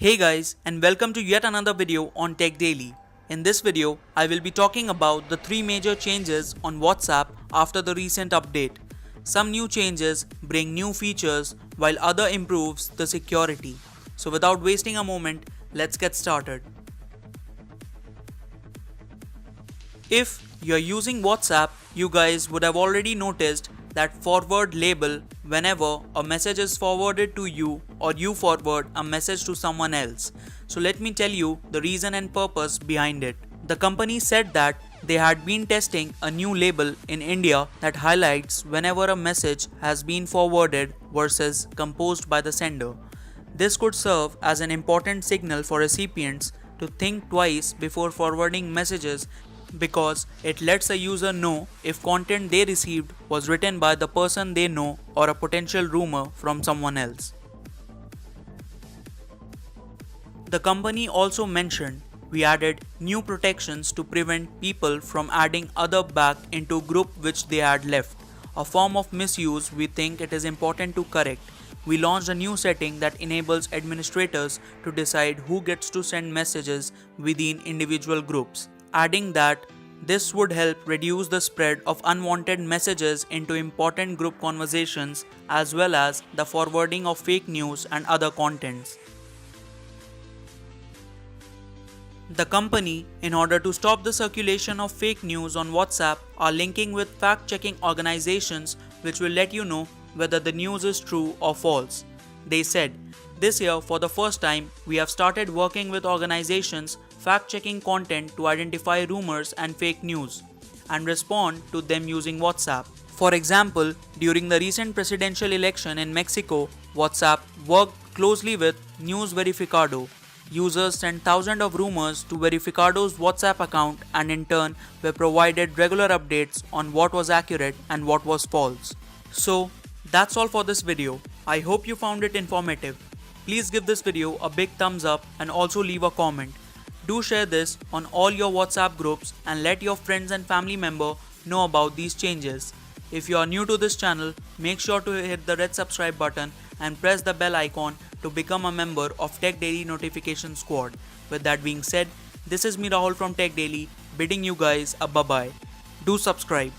Hey guys, and welcome to yet another video on Tech Daily. In this video, I will be talking about the 3 major changes on WhatsApp after the recent update. Some new changes bring new features while other improves the security. So without wasting a moment, let's get started. If you're using WhatsApp, you guys would have already noticed that forward label whenever a message is forwarded to you or you forward a message to someone else. So let me tell you the reason and purpose behind it. The company said that they had been testing a new label in India that highlights whenever a message has been forwarded versus composed by the sender. This could serve as an important signal for recipients to think twice before forwarding messages because it lets a user know if content they received was written by the person they know or a potential rumor from someone else. The company also mentioned we added new protections to prevent people from adding other back into group which they had left, a form of misuse we think it is important to correct. We launched a new setting that enables administrators to decide who gets to send messages within individual groups, adding that this would help reduce the spread of unwanted messages into important group conversations as well as the forwarding of fake news and other contents. The company, in order to stop the circulation of fake news on WhatsApp, are linking with fact-checking organizations which will let you know whether the news is true or false. They said, this year for the first time, we have started working with organizations fact-checking content to identify rumors and fake news and respond to them using WhatsApp. For example, during the recent presidential election in Mexico, WhatsApp worked closely with News Verificado. Users sent thousands of rumors to Verificado's WhatsApp account and in turn were provided regular updates on what was accurate and what was false. So, that's all for this video. I hope you found it informative. Please give this video a big thumbs up and also leave a comment. Do share this on all your WhatsApp groups and let your friends and family members know about these changes. If you are new to this channel, make sure to hit the red subscribe button and press the bell icon to become a member of Tech Daily Notification Squad. With that being said, this is me Rahul from Tech Daily bidding you guys a bye-bye. Do subscribe.